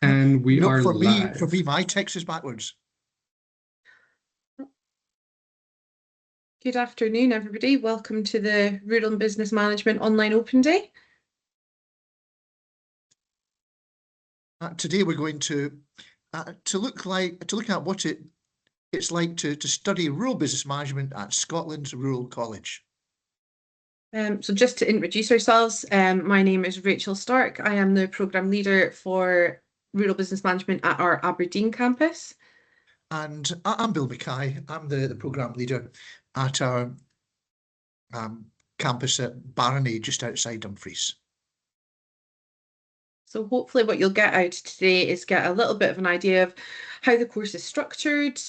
And we No, are for me, live. my text is backwards. Good afternoon, everybody. Welcome to the Rural and Business Management Online Open Day. Today we're going to look at what it's like to study rural business management at Scotland's Rural College. So just to introduce ourselves, my name is Rachel Stark. I am the programme leader for Rural Business Management at our Aberdeen campus. And I'm Bill Mackay. I'm the programme leader at our campus at Barony, just outside Dumfries. So hopefully what you'll get out today is get a little bit of an idea of how the course is structured,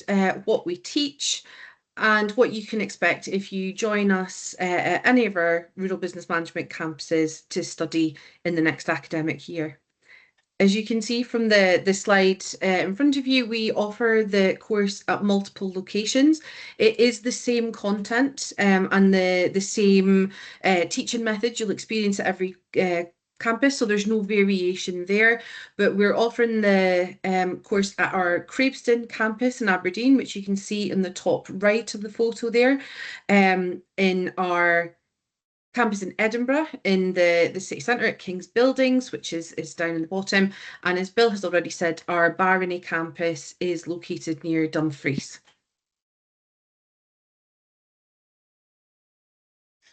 what we teach, and what you can expect if you join us at any of our rural business management campuses to study in the next academic year. As you can see from the slide in front of you, we offer the course at multiple locations. It is the same content and the same teaching method you'll experience at every campus, so there's no variation there, but we're offering the course at our Craveston campus in Aberdeen, which you can see in the top right of the photo there, in our campus in Edinburgh, in the city centre at King's Buildings, which is down in the bottom, and as Bill has already said, our Barony campus is located near Dumfries.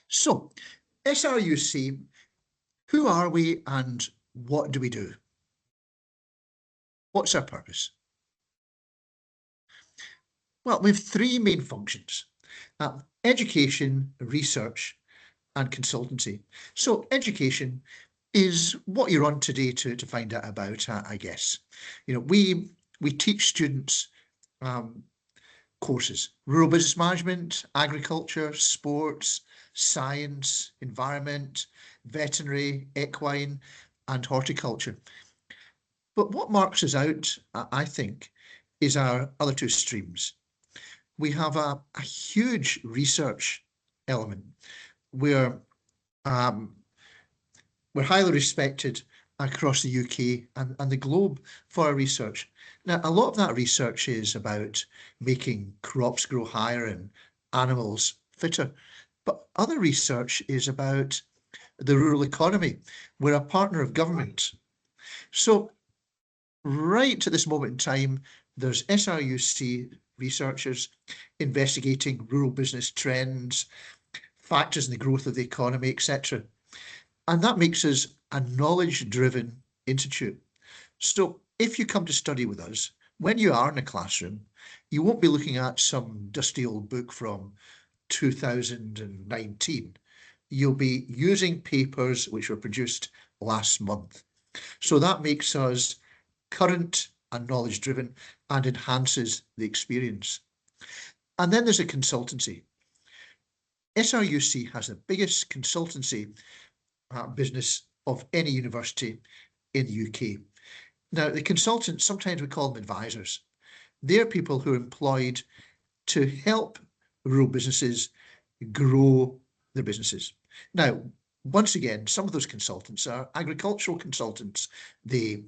So, SRUC, who are we and what do we do? What's our purpose? Well, we have three main functions: education, research, and consultancy. So education is what you're on today to find out about, I guess. You know, we teach students courses: rural business management, agriculture, sports, science, environment, veterinary, equine, and horticulture. But what marks us out, I think, is our other two streams. We have a huge research element. We're highly respected across the UK and the globe for our research. Now, a lot of that research is about making crops grow higher and animals fitter, but other research is about the rural economy. We're a partner of government. So right at this moment in time, there's SRUC researchers investigating rural business trends, factors in the growth of the economy, etc. And that makes us a knowledge-driven institute. So if you come to study with us, when you are in a classroom, you won't be looking at some dusty old book from 2019. You'll be using papers which were produced last month. So that makes us current and knowledge-driven and enhances the experience. And then there's a consultancy. SRUC has the biggest consultancy business of any university in the UK. Now, the consultants, sometimes we call them advisors. They're people who are employed to help rural businesses grow their businesses. Now, once again, some of those consultants are agricultural consultants. They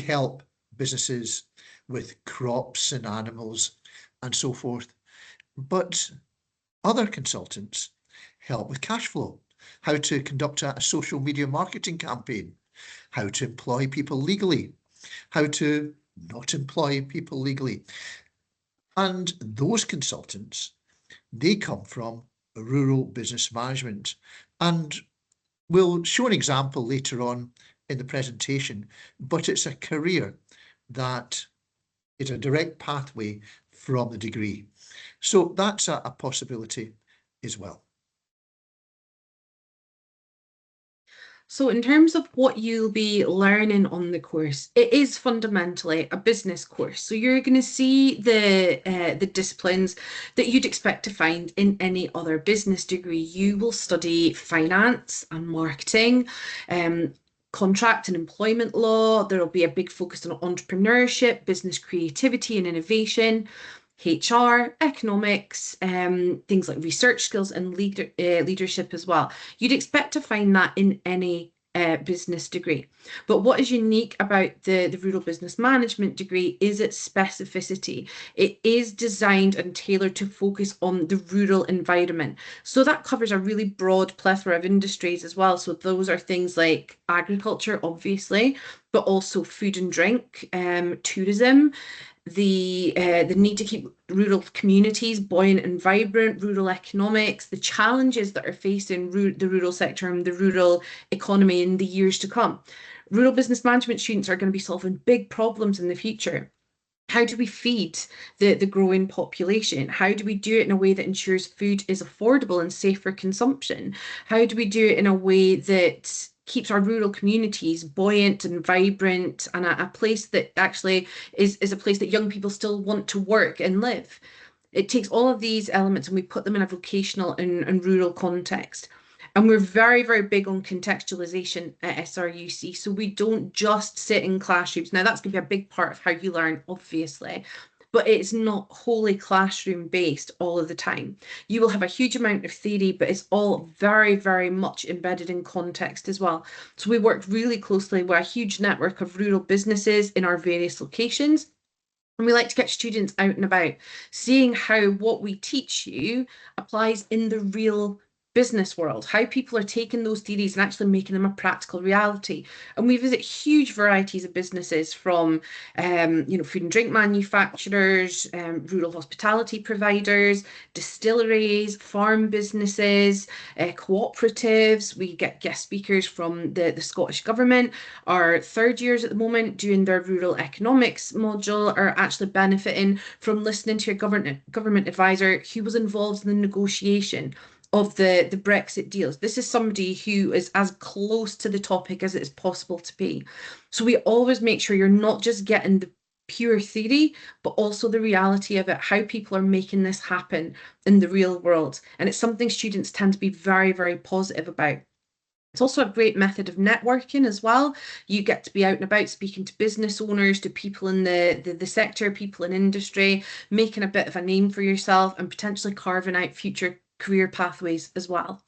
help businesses with crops and animals and so forth. But other consultants help with cash flow, how to conduct a social media marketing campaign, how to employ people legally, how to not employ people legally. And those consultants, they come from rural business management. And we'll show an example later on in the presentation, but it's a career that is a direct pathway from the degree. So that's a possibility as well. So in terms of what you'll be learning on the course, it is fundamentally a business course. So you're going to see the disciplines that you'd expect to find in any other business degree. You will study finance and marketing, contract and employment law. There will be a big focus on entrepreneurship, business creativity and innovation, HR, economics, things like research skills and leadership as well. You'd expect to find that in any business degree. But what is unique about the rural business management degree is its specificity. It is designed and tailored to focus on the rural environment. So that covers a really broad plethora of industries as well. So those are things like agriculture, obviously, but also food and drink, tourism, the need to keep rural communities buoyant and vibrant, rural economics, the challenges that are facing the rural sector and the rural economy in the years to come. Rural business management students are going to be solving big problems in the future. How do we feed the growing population? How do we do it in a way that ensures food is affordable and safe for consumption? How do we do it in a way that keeps our rural communities buoyant and vibrant and a place that actually is a place that young people still want to work and live? It takes all of these elements and we put them in a vocational and rural context. And we're very, very big on contextualization at SRUC. So we don't just sit in classrooms. Now, that's going to be a big part of how you learn, obviously, but it's not wholly classroom based all of the time. You will have a huge amount of theory, but it's all very, very much embedded in context as well. So we work really closely with a huge network of rural businesses in our various locations. And we like to get students out and about, seeing how what we teach you applies in the real business world, how people are taking those theories and actually making them a practical reality. And we visit huge varieties of businesses from, food and drink manufacturers, rural hospitality providers, distilleries, farm businesses, cooperatives. We get guest speakers from the Scottish Government. Our third years at the moment doing their rural economics module are actually benefiting from listening to a government advisor who was involved in the negotiation of the Brexit deals. This is somebody who is as close to the topic as it is possible to be. So we always make sure you're not just getting the pure theory, but also the reality of it, how people are making this happen in the real world. And it's something students tend to be very, very positive about. It's also a great method of networking as well. You get to be out and about speaking to business owners, to people in the sector, people in industry, making a bit of a name for yourself and potentially carving out future career pathways as well.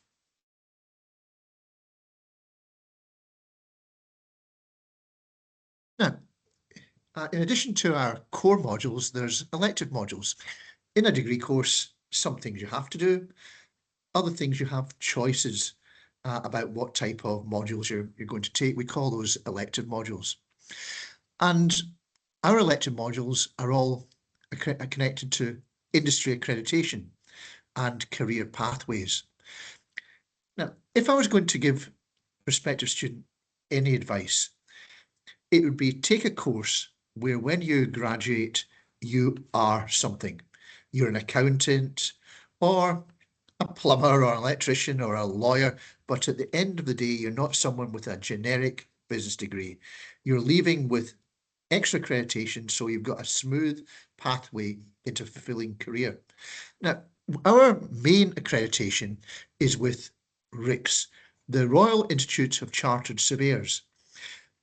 Now, in addition to our core modules, there's elective modules. In a degree course, some things you have to do, other things you have choices about what type of modules you're going to take. We call those elective modules. And our elective modules are all connected to industry accreditation and career pathways. Now, if I was going to give a prospective student any advice, it would be take a course where when you graduate, you are something. You're an accountant or a plumber or an electrician or a lawyer, but at the end of the day, you're not someone with a generic business degree. You're leaving with extra accreditation, so you've got a smooth pathway into a fulfilling career. Now, our main accreditation is with RICS, the Royal Institute of Chartered Surveyors.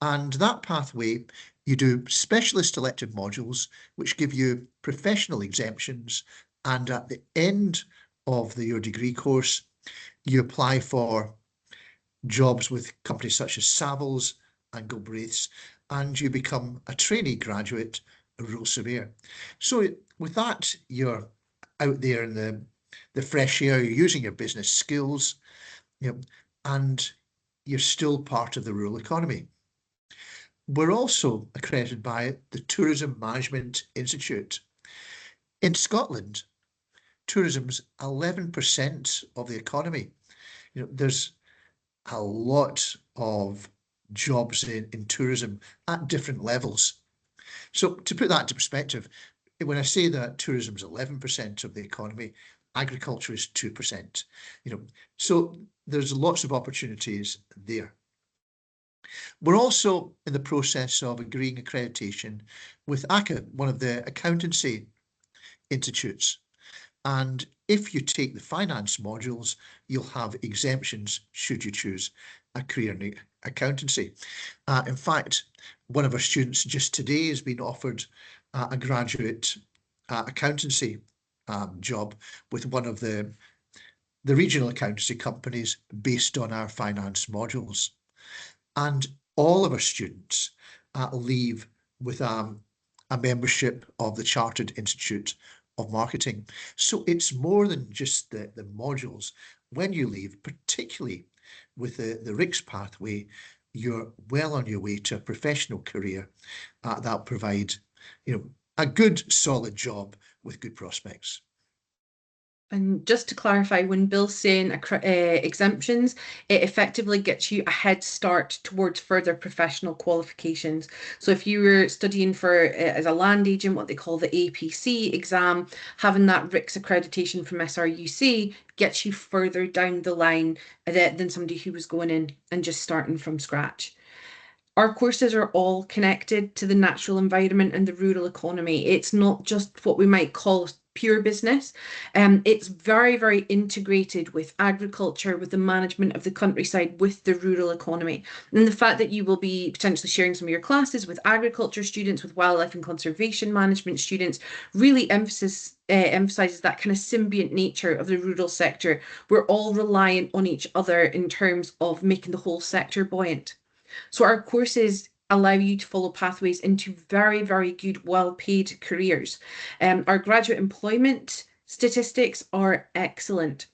And that pathway, you do specialist elective modules, which give you professional exemptions. And at the end of your degree course, you apply for jobs with companies such as Savills and Galbraiths, and you become a trainee graduate, a rural surveyor. So with that, you're out there in the fresh air, you're using your business skills, and you're still part of the rural economy. We're also accredited by the Tourism Management Institute. In Scotland, tourism's 11% of the economy. There's a lot of jobs in tourism at different levels. So to put that into perspective, when I say that tourism is 11% of the economy, agriculture is 2%. So there's lots of opportunities there. We're also in the process of agreeing accreditation with ACCA, one of the accountancy institutes. And if you take the finance modules, you'll have exemptions should you choose a career in accountancy. In fact, one of our students just today has been offered a graduate accountancy job with one of the regional accountancy companies based on our finance modules. And all of our students leave with a membership of the Chartered Institute of Marketing. So it's more than just the modules. When you leave, particularly with the RICS pathway, you're well on your way to a professional career that'll provide, a good, solid job with good prospects. And just to clarify, when Bill's saying exemptions, it effectively gets you a head start towards further professional qualifications. So if you were studying for as a land agent, what they call the APC exam, having that RICS accreditation from SRUC gets you further down the line than somebody who was going in and just starting from scratch. Our courses are all connected to the natural environment and the rural economy. It's not just what we might call pure business. It's very, very integrated with agriculture, with the management of the countryside, with the rural economy. And the fact that you will be potentially sharing some of your classes with agriculture students, with wildlife and conservation management students, really emphasizes that kind of symbiont nature of the rural sector. We're all reliant on each other in terms of making the whole sector buoyant. So our courses allow you to follow pathways into very, very good, well-paid careers. Our graduate employment statistics are excellent.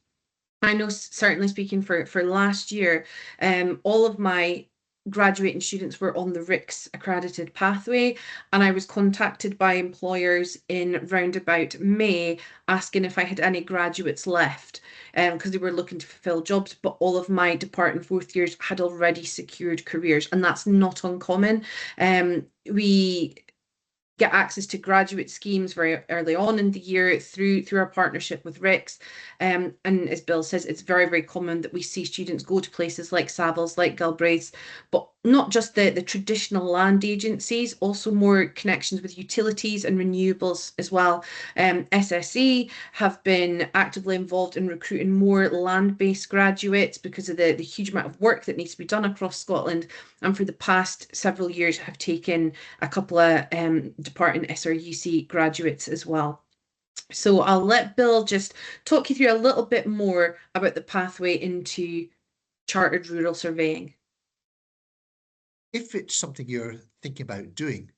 I know, certainly speaking for last year, all of my graduating students were on the RICS accredited pathway, and I was contacted by employers in round about May asking if I had any graduates left, because they were looking to fulfill jobs, but all of my departing fourth years had already secured careers, and that's not uncommon. We get access to graduate schemes very early on in the year through our partnership with RICS. And as Bill says, it's very, very common that we see students go to places like Savills, like Galbraith's, but not just the traditional land agencies, also more connections with utilities and renewables as well. SSE have been actively involved in recruiting more land-based graduates because of the huge amount of work that needs to be done across Scotland, and for the past several years have taken a couple of departing SRUC graduates as well. So I'll let Bill just talk you through a little bit more about the pathway into chartered rural surveying. If it's something you're thinking about doing,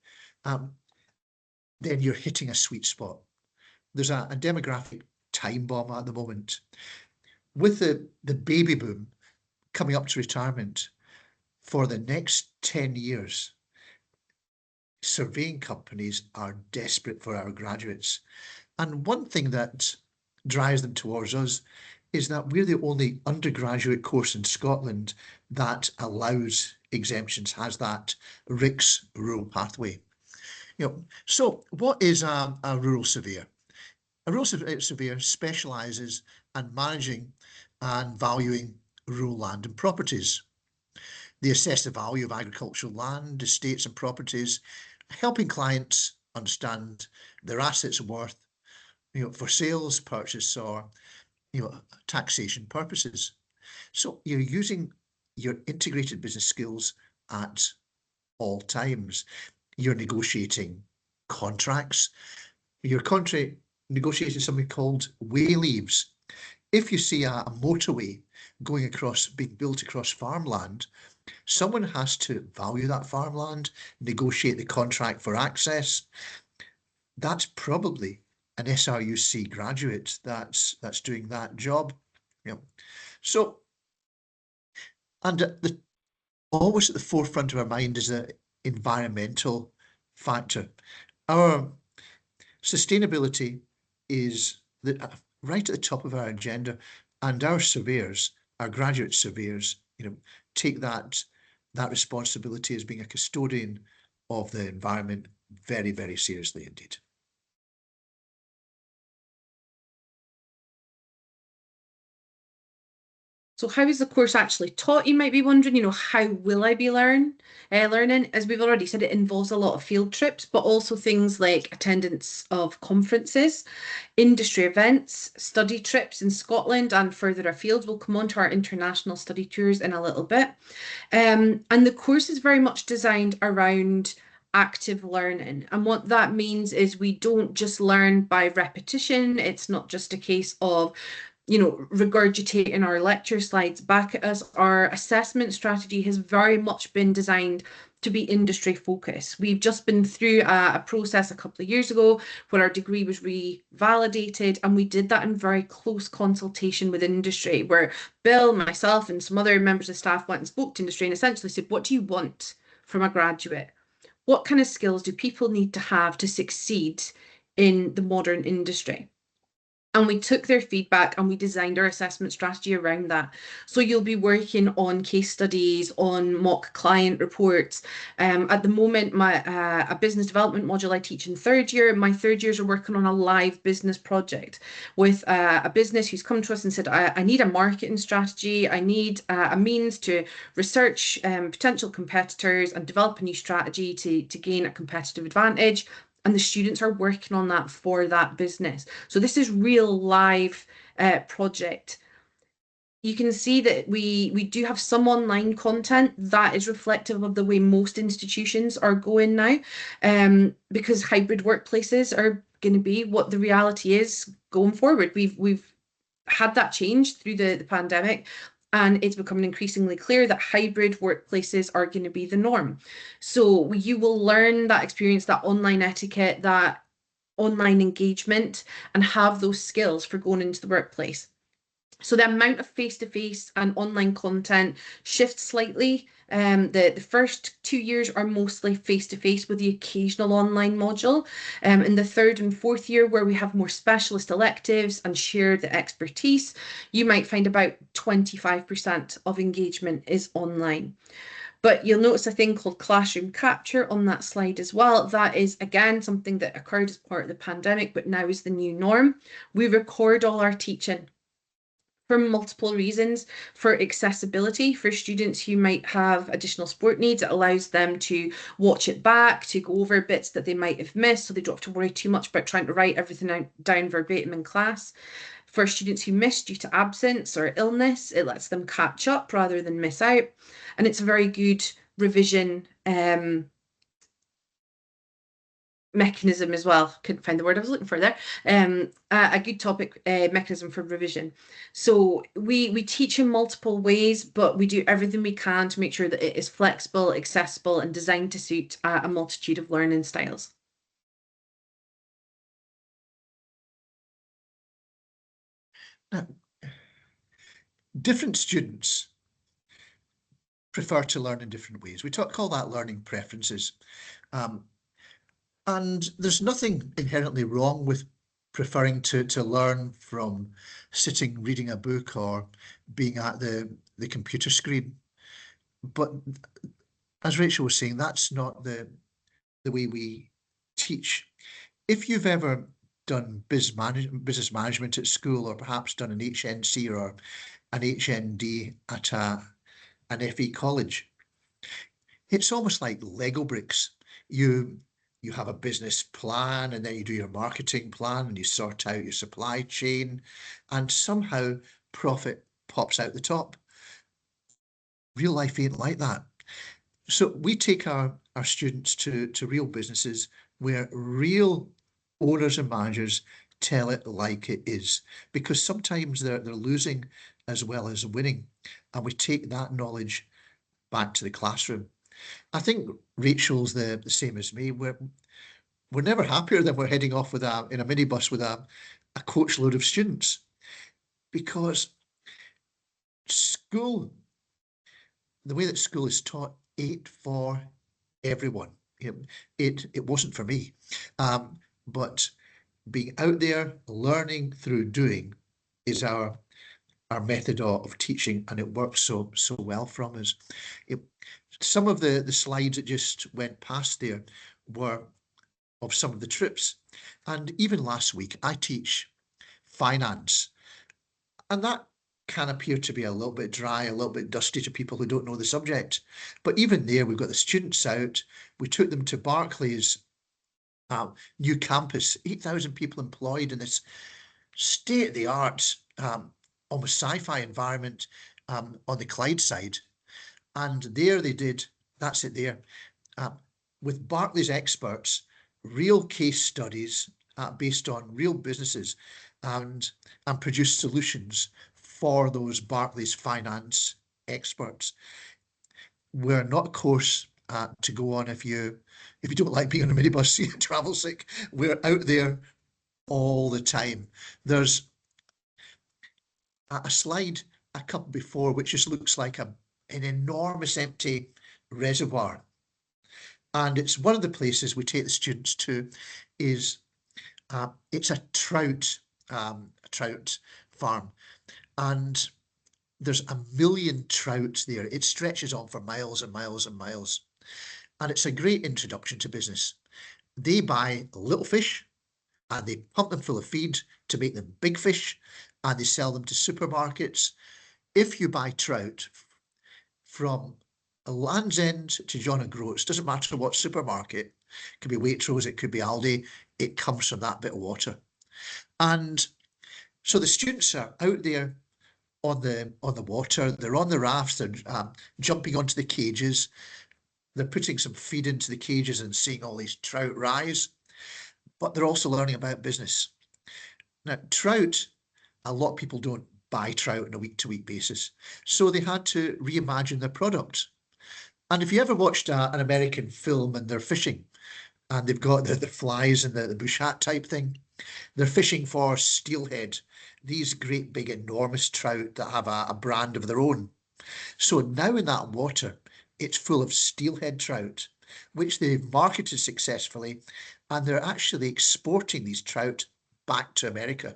then you're hitting a sweet spot. There's a demographic time bomb at the moment. With the baby boom coming up to retirement, for the next 10 years, surveying companies are desperate for our graduates. And one thing that drives them towards us is that we're the only undergraduate course in Scotland that allows exemptions, has that RICS rural pathway. So what is a rural surveyor? A rural surveyor specialises in managing and valuing rural land and properties. They assess the value of agricultural land, estates and properties, helping clients understand their assets' worth, for sales, purchase, or taxation purposes. So you're using your integrated business skills at all times. You're negotiating contracts. You're negotiating something called way leaves. If you see a motorway being built across farmland, someone has to value that farmland, negotiate the contract for access. That's probably an SRUC graduate that's doing that job. So, and always at the forefront of our mind is the environmental factor. Our sustainability is right at the top of our agenda, and our surveyors, our graduate surveyors, take that responsibility as being a custodian of the environment very, very seriously indeed. So how is the course actually taught? You might be wondering, how will I be learning? As we've already said, it involves a lot of field trips, but also things like attendance of conferences, industry events, study trips in Scotland and further afield. We'll come on to our international study tours in a little bit. And the course is very much designed around active learning. And what that means is we don't just learn by repetition. It's not just a case of regurgitating our lecture slides back at us. Our assessment strategy has very much been designed to be industry focused. We've just been through a process a couple of years ago where our degree was revalidated, and we did that in very close consultation with industry, where Bill, myself, and some other members of staff went and spoke to industry and essentially said, what do you want from a graduate? What kind of skills do people need to have to succeed in the modern industry? And we took their feedback and we designed our assessment strategy around that. So you'll be working on case studies, on mock client reports. At the moment, a business development module I teach in third year, my third years are working on a live business project with a business who's come to us and said, I need a marketing strategy. I need a means to research potential competitors and develop a new strategy to gain a competitive advantage. And the students are working on that for that business. So this is real live project. You can see that we do have some online content that is reflective of the way most institutions are going now, because hybrid workplaces are going to be what the reality is going forward. We've had that change through the pandemic, and it's becoming increasingly clear that hybrid workplaces are going to be the norm. So you will learn that experience, that online etiquette, that online engagement, and have those skills for going into the workplace. So the amount of face-to-face and online content shifts slightly. The first 2 years are mostly face-to-face with the occasional online module. In the third and fourth year, where we have more specialist electives and share the expertise, you might find about 25% of engagement is online. But you'll notice a thing called classroom capture on that slide as well. That is, again, something that occurred as part of the pandemic, but now is the new norm. We record all our teaching for multiple reasons. For accessibility, for students who might have additional support needs, it allows them to watch it back, to go over bits that they might have missed, so they don't have to worry too much about trying to write everything down verbatim in class. For students who miss due to absence or illness, it lets them catch up rather than miss out. And it's a very good revision mechanism as well. Couldn't find the word I was looking for there. A good topic mechanism for revision. So we teach in multiple ways, but we do everything we can to make sure that it is flexible, accessible, and designed to suit a multitude of learning styles. Now, different students prefer to learn in different ways. We call that learning preferences. And there's nothing inherently wrong with preferring to learn from sitting reading a book or being at the computer screen. But as Rachel was saying, that's not the way we teach. If you've ever done business management at school, or perhaps done an HNC or an HND at an FE college, it's almost like Lego bricks. You have a business plan, and then you do your marketing plan, and you sort out your supply chain, and somehow profit pops out the top. Real life ain't like that. So we take our students to real businesses where real owners and managers tell it like it is, because sometimes they're losing as well as winning, and we take that knowledge back to the classroom. I think Rachel's the same as me. We're never happier than we're heading off in a minibus with a coach load of students, because school, the way that school is taught, ain't for everyone. It wasn't for me, but being out there learning through doing is our method of teaching, and it works so well from us. Some of the slides that just went past there were of some of the trips, and even last week I teach finance, and that can appear to be a little bit dry, a little bit dusty to people who don't know the subject. But even there, we've got the students out. We took them to Barclays new campus, 8,000 people employed in this state-of-the-art, almost sci-fi environment on the Clyde side. And there they did, that's it there, with Barclays experts, real case studies based on real businesses. and produce solutions for those Barclays finance experts. We're not a course to go on if you don't like being on a minibus, you travel sick. We're out there all the time. There's a slide a couple before which just looks like an enormous empty reservoir. And it's one of the places we take the students to is it's a trout farm, and there's 1 million trout there. It stretches on for miles and miles and miles, and it's a great introduction to business. They buy little fish and they pump them full of feed to make them big fish, and they sell them to supermarkets. If you buy trout from a Land's End to John O'Groats, doesn't matter what supermarket, it could be Waitrose, it could be Aldi, it comes from that bit of water. And so the students are out there on the water, they're on the rafts, they're jumping onto the cages, they're putting some feed into the cages and seeing all these trout rise, but they're also learning about business. Now, trout, a lot of people don't buy trout on a week-to-week basis, so they had to reimagine their product. And if you ever watched an American film and they're fishing, and they've got the flies and the bush hat type thing, they're fishing for steelhead, these great big enormous trout that have a brand of their own. So now in that water, it's full of steelhead trout, which they've marketed successfully, and they're actually exporting these trout back to America.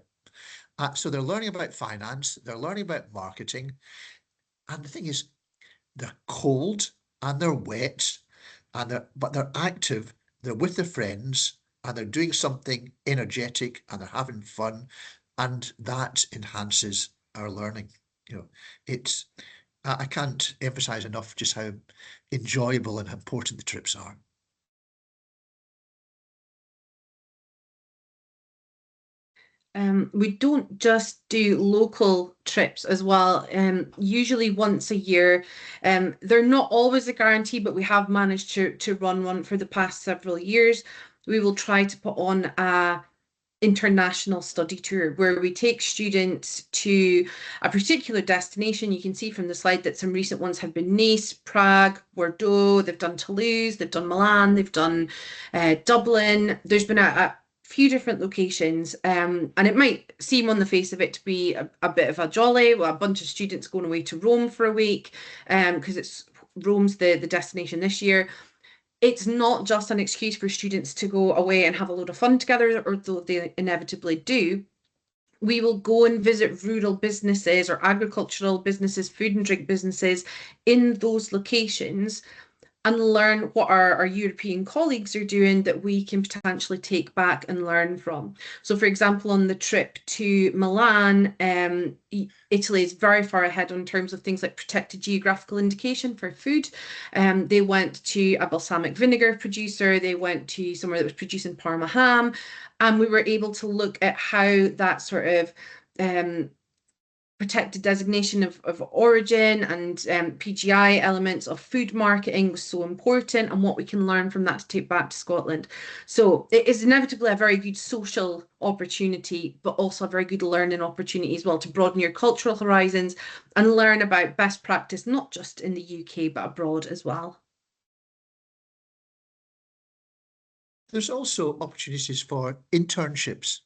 So they're learning about finance, they're learning about marketing, and the thing is, they're cold and they're wet, but they're active, they're with their friends, and they're doing something energetic, and they're having fun, and that enhances our learning. It's I can't emphasize enough just how enjoyable and how important the trips are. We don't just do local trips as well, usually once a year. They're not always a guarantee, but we have managed to run one for the past several years. We will try to put on a international study tour where we take students to a particular destination. You can see from the slide that some recent ones have been Nice, Prague, Bordeaux, they've done Toulouse, they've done Milan, they've done Dublin. There's been a few different locations, and it might seem on the face of it to be a bit of a jolly, well, a bunch of students going away to Rome for a week, because it's Rome's the destination this year. It's not just an excuse for students to go away and have a load of fun together, although they inevitably do. We will go and visit rural businesses or agricultural businesses, food and drink businesses in those locations, and learn what our European colleagues are doing that we can potentially take back and learn from. So, for example, on the trip to Milan, Italy is very far ahead in terms of things like protected geographical indication for food. They went to a balsamic vinegar producer, they went to somewhere that was producing Parma ham, and we were able to look at how that sort of protected designation of origin and PGI elements of food marketing was so important, and what we can learn from that to take back to Scotland. So it is inevitably a very good social opportunity, but also a very good learning opportunity as well to broaden your cultural horizons and learn about best practice, not just in the UK, but abroad as well. There's also opportunities for internships.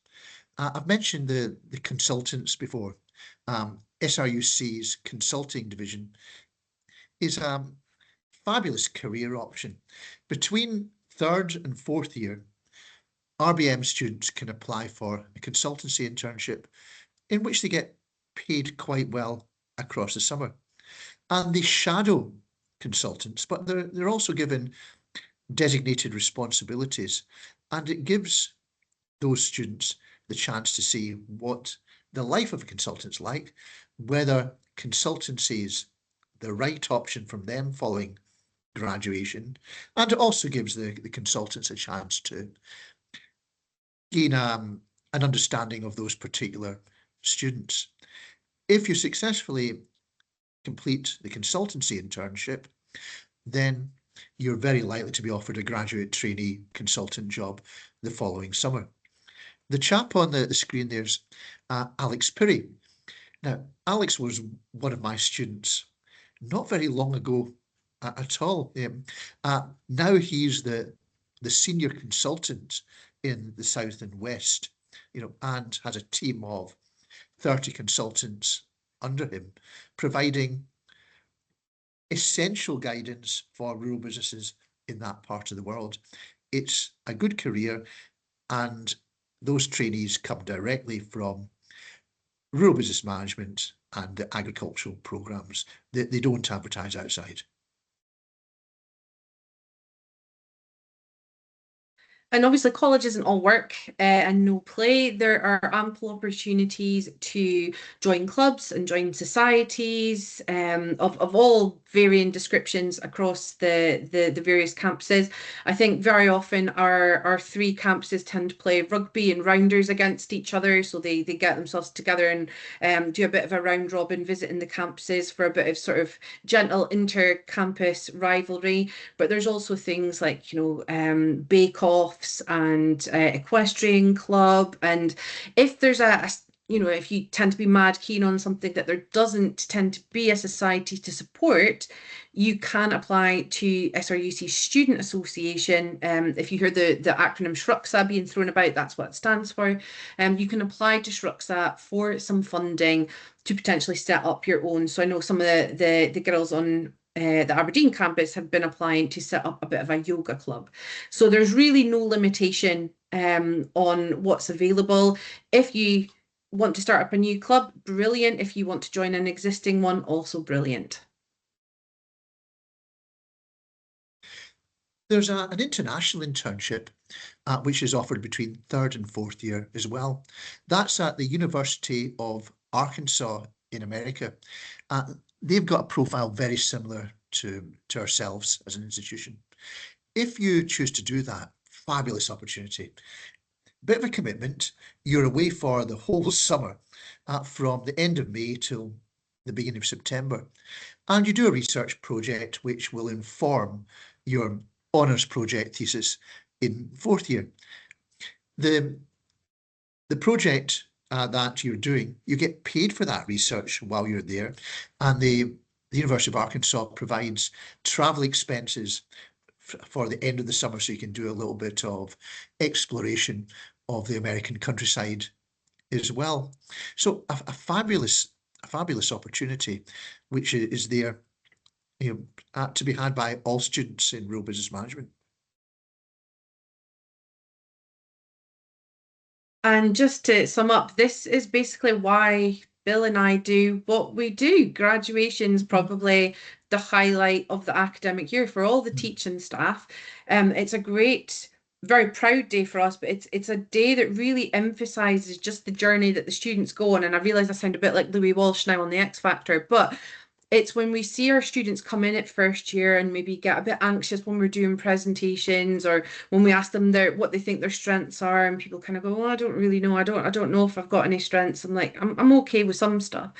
I've mentioned the consultants before. SRUC's consulting division is a fabulous career option. Between third and fourth year, RBM students can apply for a consultancy internship in which they get paid quite well across the summer. And they shadow consultants, but they're also given designated responsibilities, and it gives those students the chance to see what the life of a consultant's like, whether consultancy is the right option from them following graduation, and it also gives the consultants a chance to gain an understanding of those particular students. If you successfully complete the consultancy internship, then you're very likely to be offered a graduate trainee consultant job the following summer. The chap on the screen there's Alex Pirrie. Now, Alex was one of my students not very long ago at all. Now he's the senior consultant in the South and West, and has a team of 30 consultants under him, providing essential guidance for rural businesses in that part of the world. It's a good career, and those trainees come directly from rural business management and the agricultural programs. They don't advertise outside. And obviously, college isn't all work and no play. There are ample opportunities to join clubs and join societies of all varying descriptions across the various campuses. I think very often our three campuses tend to play rugby and rounders against each other. So they get themselves together and do a bit of a round robin visiting the campuses for a bit of sort of gentle inter-campus rivalry. But there's also things like, bake-off and equestrian club. And if there's if you tend to be mad keen on something that there doesn't tend to be a society to support, you can apply to SRUC Student Association. If you hear the acronym SHRUCSA being thrown about, that's what it stands for. You can apply to SHRUCSA for some funding to potentially set up your own. So I know some of the girls on the Aberdeen campus have been applying to set up a bit of a yoga club. So there's really no limitation on what's available. If you want to start up a new club, brilliant. If you want to join an existing one, also brilliant. There's an international internship which is offered between third and fourth year as well. That's at the University of Arkansas in America. They've got a profile very similar to ourselves as an institution. If you choose to do that, fabulous opportunity. Bit of a commitment. You're away for the whole summer from the end of May till the beginning of September. And you do a research project which will inform your honours project thesis in fourth year. The project that you're doing, you get paid for that research while you're there, and the University of Arkansas provides travel expenses for the end of the summer, so you can do a little bit of exploration of the American countryside as well. So a fabulous opportunity, which is there, to be had by all students in rural business management. And just to sum up, this is basically why Bill and I do what we do. Graduation's probably the highlight of the academic year for all the teaching staff. It's a great, very proud day for us, but it's a day that really emphasizes just the journey that the students go on. And I realize I sound a bit like Louis Walsh now on the X Factor, but it's when we see our students come in at first year and maybe get a bit anxious when we're doing presentations, or when we ask them what they think their strengths are, and people kind of go, well, I don't really know. I don't know if I've got any strengths. I'm like, I'm okay with some stuff.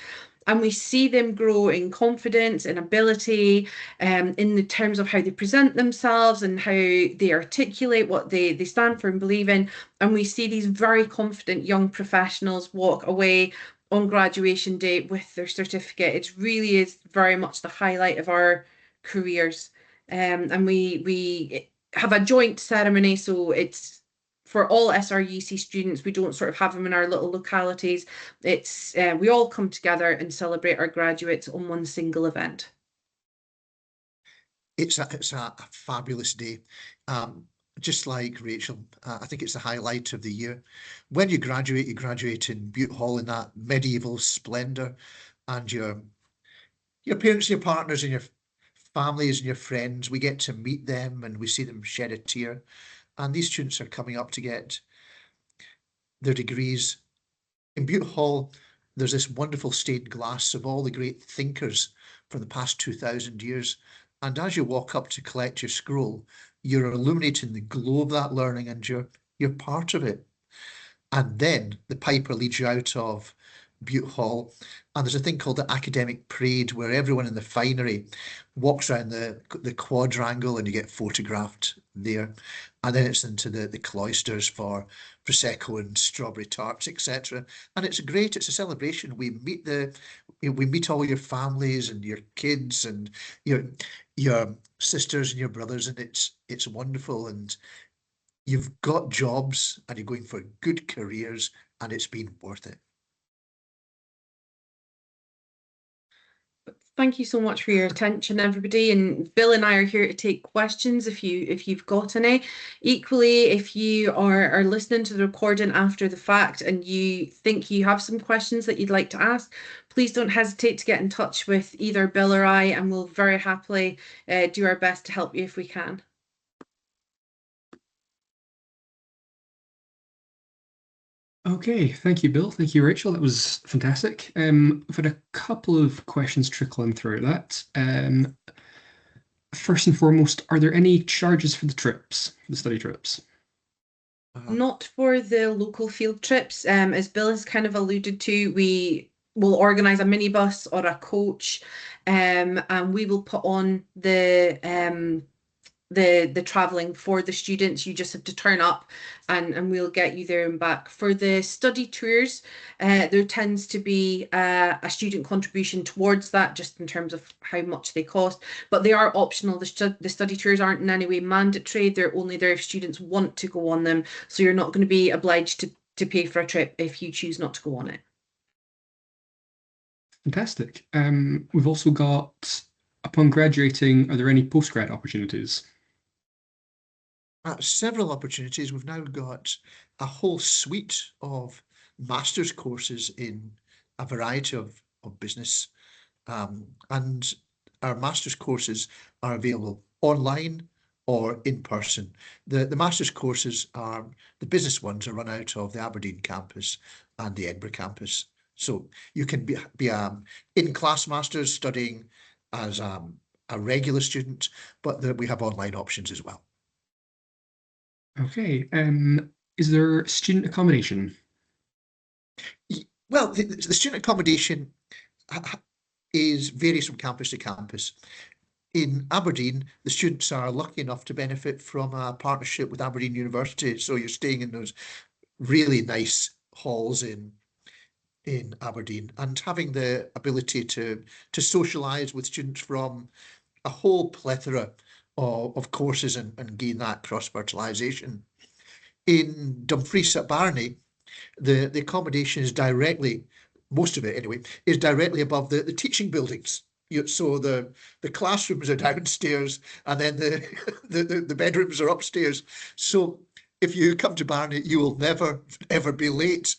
And we see them grow in confidence and ability, in the terms of how they present themselves and how they articulate what they stand for and believe in. And we see these very confident young professionals walk away on graduation day with their certificate. It really is very much the highlight of our careers. And we have a joint ceremony, so it's for all SRUC students. We don't sort of have them in our little localities. It's we all come together and celebrate our graduates on one single event. It's a fabulous day. Just like Rachel, I think it's the highlight of the year. When you graduate in Bute Hall in that medieval splendour, and your parents, your partners, and your families and your friends, we get to meet them and we see them shed a tear. And these students are coming up to get their degrees. In Bute Hall, there's this wonderful stained glass of all the great thinkers from the past 2,000 years. And as you walk up to collect your scroll, you're illuminating the glow of that learning, and you're part of it. And then the piper leads you out of Bute Hall, and there's a thing called the academic parade, where everyone in the finery walks around the quadrangle and you get photographed there, and then it's into the cloisters for prosecco and strawberry tarts, etc. And it's great. It's a celebration. We meet all your families and your kids and your sisters and your brothers, and it's wonderful. And you've got jobs and you're going for good careers, and it's been worth it. Thank you so much for your attention, everybody. And Bill and I are here to take questions if you've got any. Equally, if you are listening to the recording after the fact and you think you have some questions that you'd like to ask, please don't hesitate to get in touch with either Bill or I, and we'll very happily do our best to help you if we can. Okay, thank you, Bill. Thank you, Rachel. That was fantastic. We've had a couple of questions trickling through that. First and foremost, are there any charges for the trips, the study trips? Not for the local field trips. As Bill has kind of alluded to, we will organise a minibus or a coach, and we will put on the travelling for the students. You just have to turn up and we'll get you there and back. For the study tours, there tends to be a student contribution towards that, just in terms of how much they cost, but they are optional. The study tours aren't in any way mandatory. They're only there if students want to go on them, so you're not going to be obliged to pay for a trip if you choose not to go on it. Fantastic. We've also got, upon graduating, are there any postgrad opportunities? Several opportunities. We've now got a whole suite of master's courses in a variety of business, and our master's courses are available online or in person. The master's courses are, the business ones are run out of the Aberdeen campus and the Edinburgh campus. So you can be in-class master's studying as a regular student, but we have online options as well. Okay. Is there student accommodation? Well, the student accommodation varies from campus to campus. In Aberdeen, the students are lucky enough to benefit from a partnership with Aberdeen University. So you're staying in those really nice halls in Aberdeen and having the ability to socialise with students from a whole plethora of courses and gain that cross-fertilisation. In Dumfries at Barony, the accommodation is directly, most of it anyway, is directly above the teaching buildings. So the classrooms are downstairs and then the bedrooms are upstairs. So if you come to Barony, you will never, ever be late.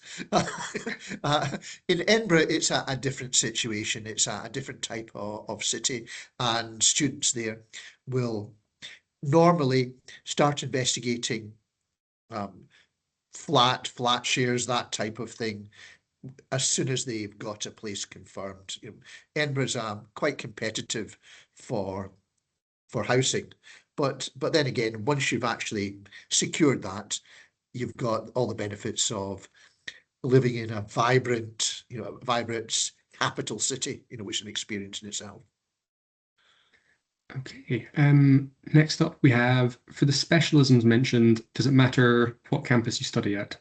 In Edinburgh, it's a different situation. It's a different type of city, and students there will normally start investigating flat shares, that type of thing, as soon as they've got a place confirmed. Edinburgh's quite competitive for housing, but then again, once you've actually secured that, you've got all the benefits of living in a vibrant capital city, which is an experience in itself. Okay. Next up, we have, for the specialisms mentioned, does it matter what campus you study at?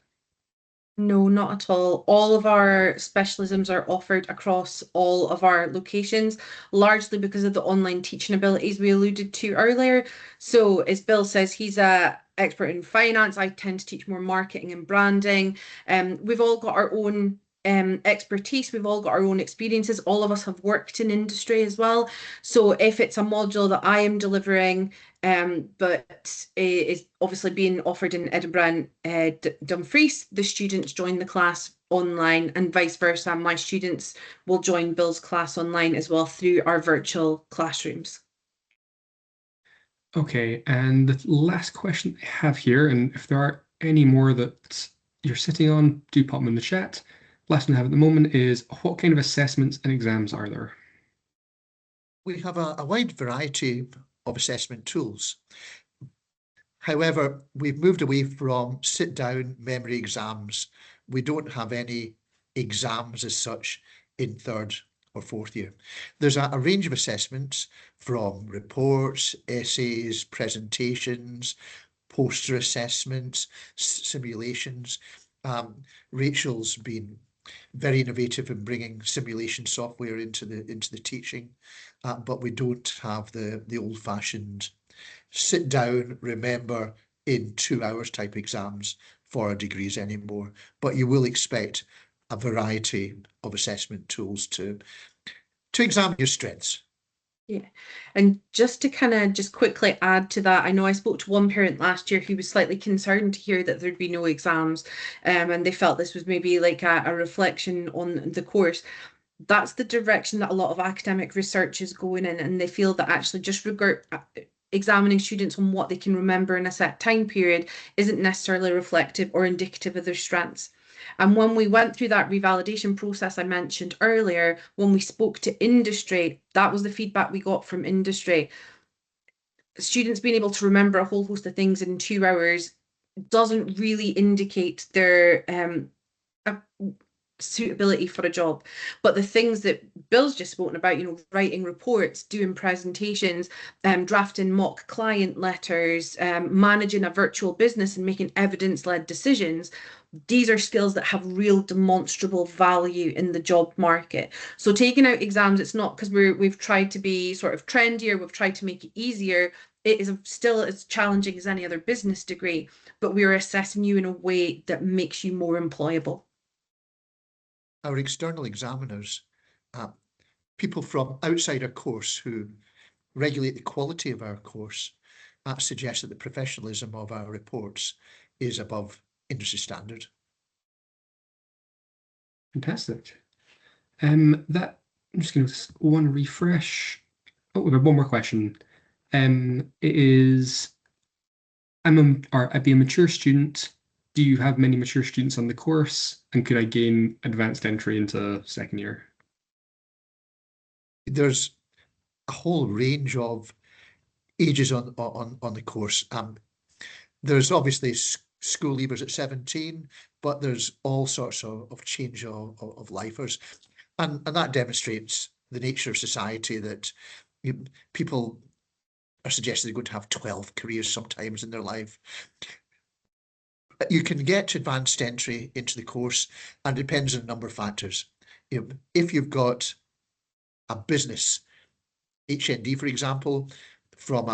No, not at all. All of our specialisms are offered across all of our locations, largely because of the online teaching abilities we alluded to earlier. So as Bill says, he's a expert in finance. I tend to teach more marketing and branding. We've all got our own expertise. We've all got our own experiences. All of us have worked in industry as well. So if it's a module that I am delivering, but is obviously being offered in Edinburgh and Dumfries, the students join the class online, and vice versa. My students will join Bill's class online as well through our virtual classrooms. Okay, and the last question I have here, and if there are any more that you're sitting on, do pop them in the chat. Last one I have at the moment is, what kind of assessments and exams are there? We have a wide variety of assessment tools. However, we've moved away from sit-down memory exams. We don't have any exams as such in third or fourth year. There's a range of assessments from reports, essays, presentations, poster assessments, simulations. Rachel's been very innovative in bringing simulation software into the teaching, but we don't have the old-fashioned sit down, remember in 2 hours type exams for our degrees anymore. But you will expect a variety of assessment tools to examine your strengths. Yeah. And just to kind of just quickly add to that, I know I spoke to one parent last year who was slightly concerned to hear that there'd be no exams, and they felt this was maybe like a reflection on the course. That's the direction that a lot of academic research is going in, and they feel that actually just examining students on what they can remember in a set time period isn't necessarily reflective or indicative of their strengths. And when we went through that revalidation process I mentioned earlier, when we spoke to industry, that was the feedback we got from industry. Students being able to remember a whole host of things in 2 hours doesn't really indicate their suitability for a job. But the things that Bill's just spoken about, writing reports, doing presentations, drafting mock client letters, managing a virtual business and making evidence-led decisions, these are skills that have real demonstrable value in the job market. So taking out exams, it's not because we've tried to be sort of trendier, we've tried to make it easier. It is still as challenging as any other business degree, but we're assessing you in a way that makes you more employable. Our external examiners, people from outside our course who regulate the quality of our course, suggest that the professionalism of our reports is above industry standard. Fantastic. I'm just going to want to refresh. Oh, we have one more question. It is, I'd be a mature student. Do you have many mature students on the course? And could I gain advanced entry into second year? There's a whole range of ages on the course. There's obviously school leavers at 17, but there's all sorts of change of lifers. And that demonstrates the nature of society, that people are suggesting they're going to have 12 careers sometimes in their life. You can get advanced entry into the course, and it depends on a number of factors. If you've got a business HND, for example, from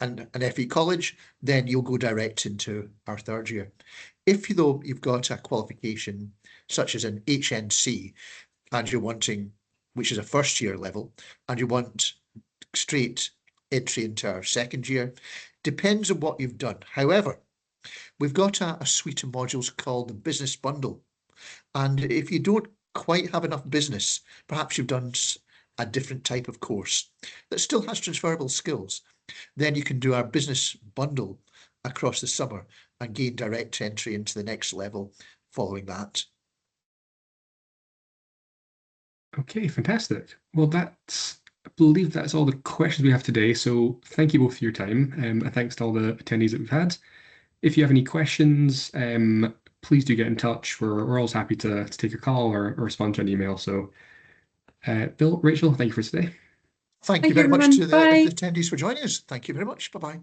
an FE college, then you'll go direct into our third year. If you've got a qualification such as an HNC, and you're wanting, which is a first year level, and you want straight entry into our second year, depends on what you've done. However, we've got a suite of modules called the business bundle. And if you don't quite have enough business, perhaps you've done a different type of course that still has transferable skills, then you can do our business bundle across the summer and gain direct entry into the next level following that. Okay, fantastic. Well, I believe that's all the questions we have today. So thank you both for your time, and thanks to all the attendees that we've had. If you have any questions, please do get in touch. We're always happy to take a call or respond to an email. So, Bill, Rachel, thank you for today. Thank you very much to the attendees for joining us. Thank you very much. Bye-bye.